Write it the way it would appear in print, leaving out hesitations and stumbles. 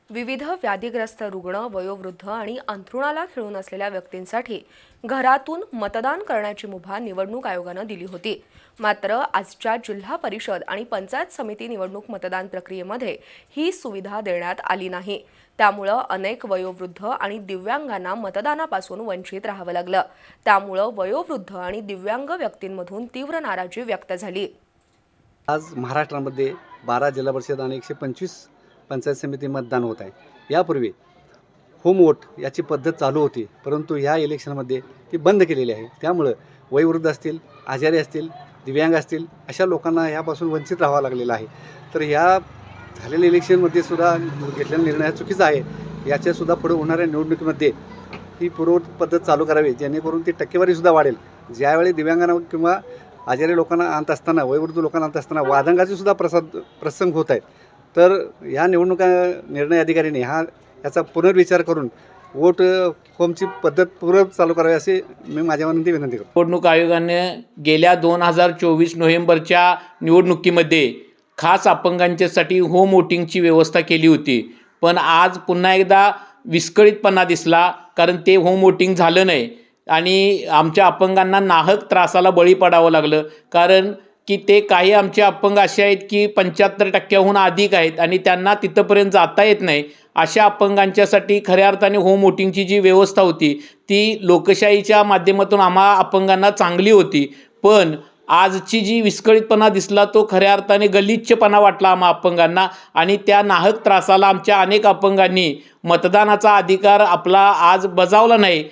विविध व्याधीग्रस्त रुग्ण, वयोवृद्ध आणि अंथरुणाला खिळून असलेल्या व्यक्तींसाठी घरातून मतदान करण्याची मुभा निवडणूक आयोगानं दिली होती। मात्र आजच्या जिल्हा परिषद आणि पंचायत समिती निवडणूक मतदान प्रक्रियेमध्ये ही सुविधा देण्यात आली नाही। त्यामुळे अनेक वयोवृद्ध आणि दिव्यांगांना मतदानापासून वंचित राहावं लागलं। त्यामुळे वयोवृद्ध आणि दिव्यांग व्यक्तींमधून तीव्र नाराजी व्यक्त झाली। आज महाराष्ट्रामध्ये 12 जिल्हा परिषद आणि 125 पंचायत समिती मतदान होत आहे। यापूर्वी होम वोट याची पद्धत चालू होती, परंतु ह्या इलेक्शनमध्ये ती बंद केलेली आहे। त्यामुळे वयोवृद्ध असतील, आजारी असतील, दिव्यांग असतील अशा लोकांना यापासून वंचित राहावं लागलेलं आहे। तर या झालेल्या इलेक्शनमध्ये सुद्धा घेतलेला निर्णय चुकीचा आहे। याच्यासुद्धा पुढे होणाऱ्या निवडणुकीमध्ये ही पूर्ववत पद्धत चालू करावी, जेणेकरून ती टक्केवारीसुद्धा वाढेल। ज्यावेळी दिव्यांगांना किंवा आजारी लोकांना आणत असताना, वयोवृद्ध लोकांना आणत असताना वादंगाचे सुद्धा प्रसंग होत आहेत। तर या निवडणुका निर्णय अधिकाऱ्यांनी याचा पुनर्विचार करून वोट फॉर्मची पद्धत पूर्व चालू करावी अशी मी माझ्या मनाने विनंती करतो। निवडणूक आयोगाने गेल्या 2024 नोव्हेंबरच्या निवडणुकीमध्ये खास अपंगांच्यासाठी होम वोटिंगची व्यवस्था केली होती, पण आज पुन्हा एकदा विस्कळीतपणा दिसला, कारण ते होम वोटिंग झालं नाही आणि आमच्या अपंगांना नाहक त्रासाला बळी पडावं लागलं। कारण की ते काही आमचे अपंग असे आहेत की 75% अधिक आहेत आणि त्यांना तिथंपर्यंत जाता येत नाही। अशा अपंगांच्यासाठी खऱ्या अर्थाने होम वोटिंगची जी व्यवस्था होती ती लोकशाहीच्या माध्यमातून आम्हा अपंगांना चांगली होती, पण आजची जी विस्कळीतपणा दिसला तो खऱ्या अर्थाने गलिच्छपणा वाटला आम्हा अपंगांना आणि त्या नाहक त्रासाला आमच्या अनेक अपंगांनी मतदानाचा अधिकार आपला आज बजावला नाही।